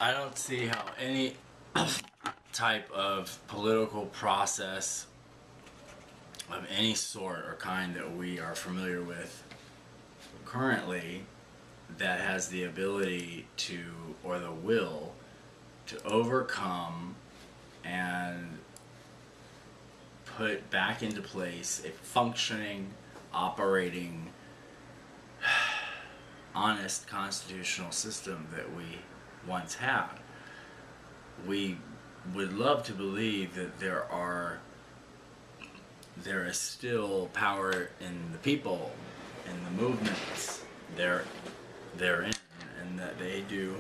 I don't see how any type of political process of any sort or kind that we are familiar with currently that has the ability to, or the will to overcome and put back into place a functioning, operating, honest constitutional system that we once had. We would love to believe that there is still power in the people, in the movements they're in, and that they do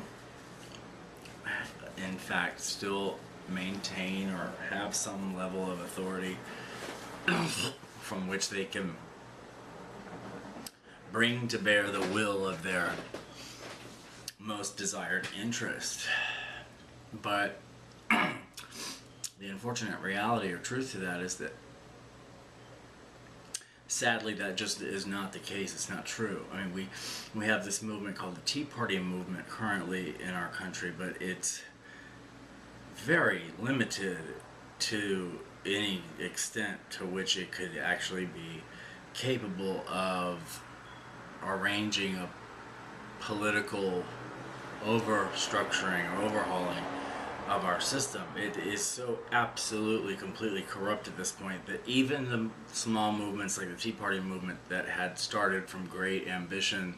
in fact still maintain or have some level of authority from which they can bring to bear the will of their most desired interest. But the unfortunate reality or truth to that is that sadly that just is not the case. It's not true. I mean, we have this movement called the Tea Party movement currently in our country, but it's very limited to any extent to which it could actually be capable of arranging a political overstructuring or overhauling of our system. It is so absolutely completely corrupt at this point that even the small movements like the Tea Party movement that had started from great ambition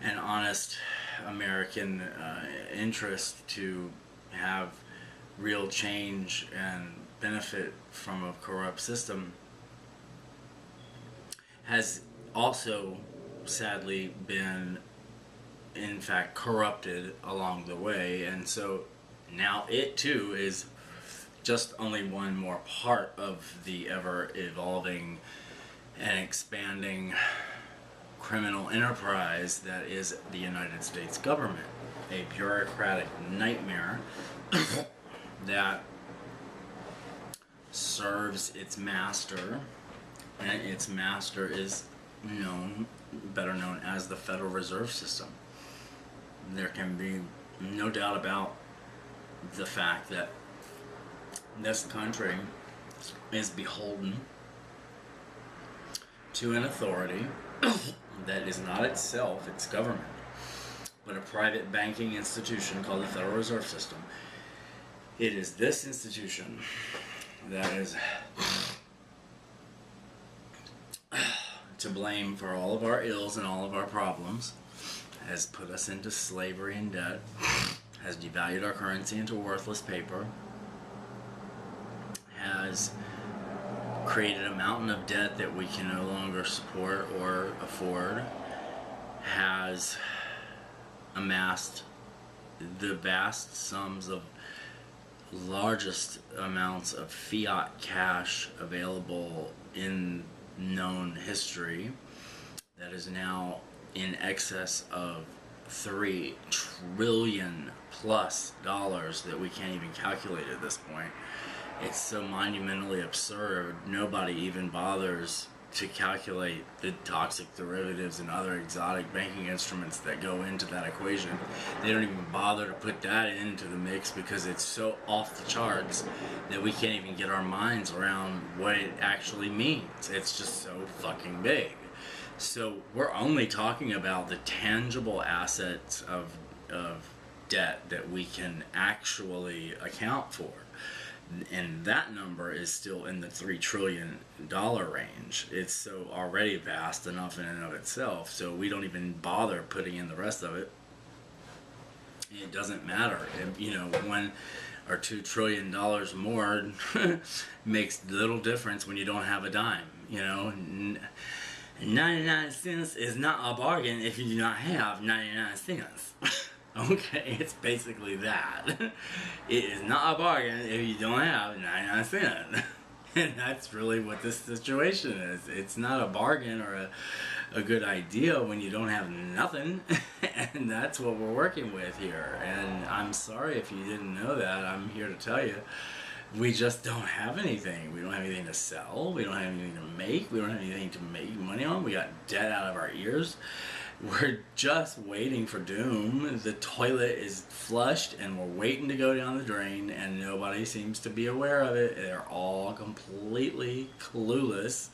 and honest American interest to have real change and benefit from a corrupt system has also sadly been in fact corrupted along the way, and so now it too is just only one more part of the ever evolving and expanding criminal enterprise that is the United States government, a bureaucratic nightmare that serves its master, and its master is better known as the Federal Reserve System. There can be no doubt about the fact that this country is beholden to an authority that is not itself its government, but a private banking institution called the Federal Reserve System. It is this institution that is to blame for all of our ills and all of our problems, has put us into slavery and debt, has devalued our currency into worthless paper, has created a mountain of debt that we can no longer support or afford, has amassed the vast sums of largest amounts of fiat cash available in known history that is now in excess of $3 trillion plus that we can't even calculate at this point. It's so monumentally absurd, nobody even bothers to calculate the toxic derivatives and other exotic banking instruments that go into that equation. They don't even bother to put that into the mix because it's so off the charts that we can't even get our minds around what it actually means. It's just so fucking big. So we're only talking about the tangible assets of debt that we can actually account for. And that number is still in the $3 trillion range. It's so already vast enough in and of itself, so we don't even bother putting in the rest of it. It doesn't matter. $1 or $2 trillion more makes little difference when you don't have a dime. 99 cents is not a bargain if you do not have 99 cents. Okay, it's basically that. It is not a bargain if you don't have 99 cents. And that's really what this situation is. It's not a bargain or a good idea when you don't have nothing. And that's what we're working with here. And I'm sorry if you didn't know that. I'm here to tell you. We just don't have anything. We don't have anything to sell. We don't have anything to make. We don't have anything to make money on. We got debt out of our ears. We're just waiting for doom. The toilet is flushed and we're waiting to go down the drain, and nobody seems to be aware of it. They're all completely clueless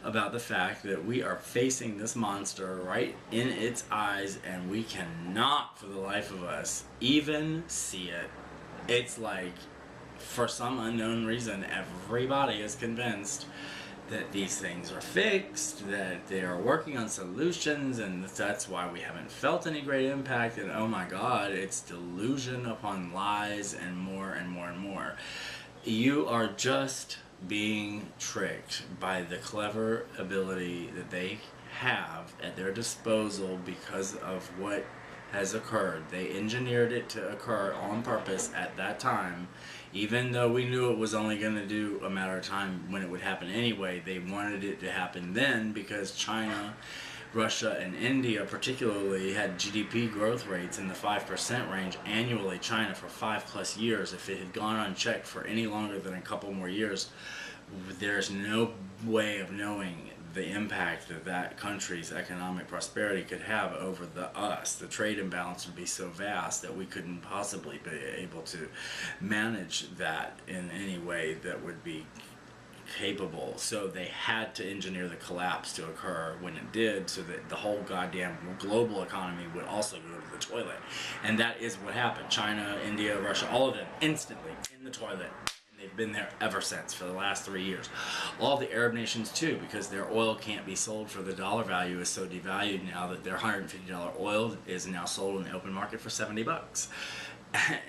about the fact that we are facing this monster right in its eyes, and we cannot for the life of us even see it. It's like, for some unknown reason, everybody is convinced that these things are fixed, that they are working on solutions, and that's why we haven't felt any great impact. And oh my God, it's delusion upon lies, and more and more and more. You are just being tricked by the clever ability that they have at their disposal because of what has occurred. They engineered it to occur on purpose at that time. Even though we knew it was only going to do a matter of time when it would happen anyway, they wanted it to happen then because China, Russia, and India particularly had GDP growth rates in the 5% range annually. China for 5+ years. If it had gone unchecked for any longer than a couple more years, there's no way of knowing the impact that that country's economic prosperity could have over us. The trade imbalance would be so vast that we couldn't possibly be able to manage that in any way that would be capable. So they had to engineer the collapse to occur when it did, so that the whole goddamn global economy would also go to the toilet. And that is what happened. China, India, Russia, all of them instantly in the toilet. They've been there ever since for the last 3 years. All the Arab nations too, because their oil can't be sold, for the dollar value is so devalued now that their $150 oil is now sold in the open market for $70.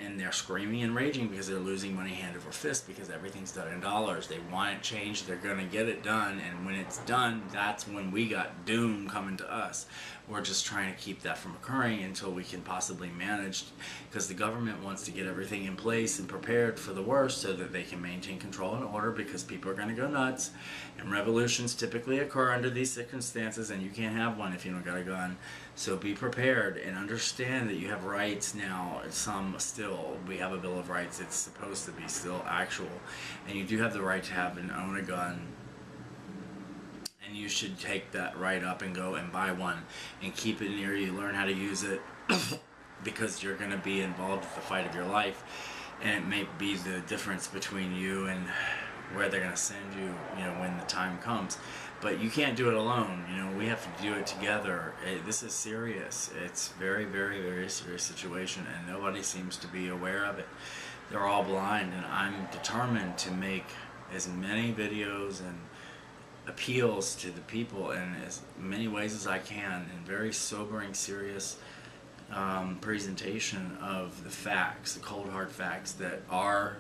And they're screaming and raging because they're losing money hand over fist, because everything's done in dollars. They want it changed, they're going to get it done, and when it's done, that's when we got doom coming to us. We're just trying to keep that from occurring until we can possibly manage, because the government wants to get everything in place and prepared for the worst so that they can maintain control and order, because people are going to go nuts, and revolutions typically occur under these circumstances, and you can't have one if you don't got a gun. So be prepared and understand that you have rights now. Some still, we have a Bill of Rights. It's supposed to be still actual, and you do have the right to have and own a gun. And you should take that right up and go and buy one and keep it near you. Learn how to use it because you're going to be involved with the fight of your life, and it may be the difference between you and where they're going to send you, when the time comes. But you can't do it alone. We have to do it together. This is serious. It's very, very, very serious situation, and nobody seems to be aware of it. They're all blind, and I'm determined to make as many videos and appeals to the people in as many ways as I can, in very sobering, serious presentation of the facts, the cold hard facts that are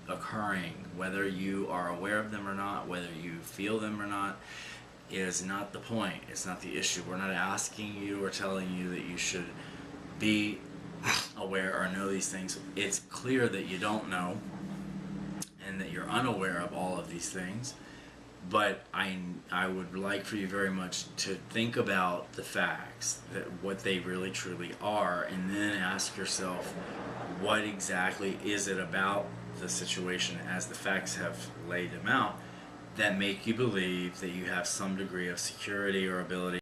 occurring. Whether you are aware of them or not, whether you feel them or not, is not the point. It's not the issue. We're not asking you or telling you that you should be aware or know these things. It's clear that you don't know and that you're unaware of all of these things. But I would like for you very much to think about the facts, that what they really truly are, and then ask yourself, what exactly is it about the situation as the facts have laid them out that make you believe that you have some degree of security or ability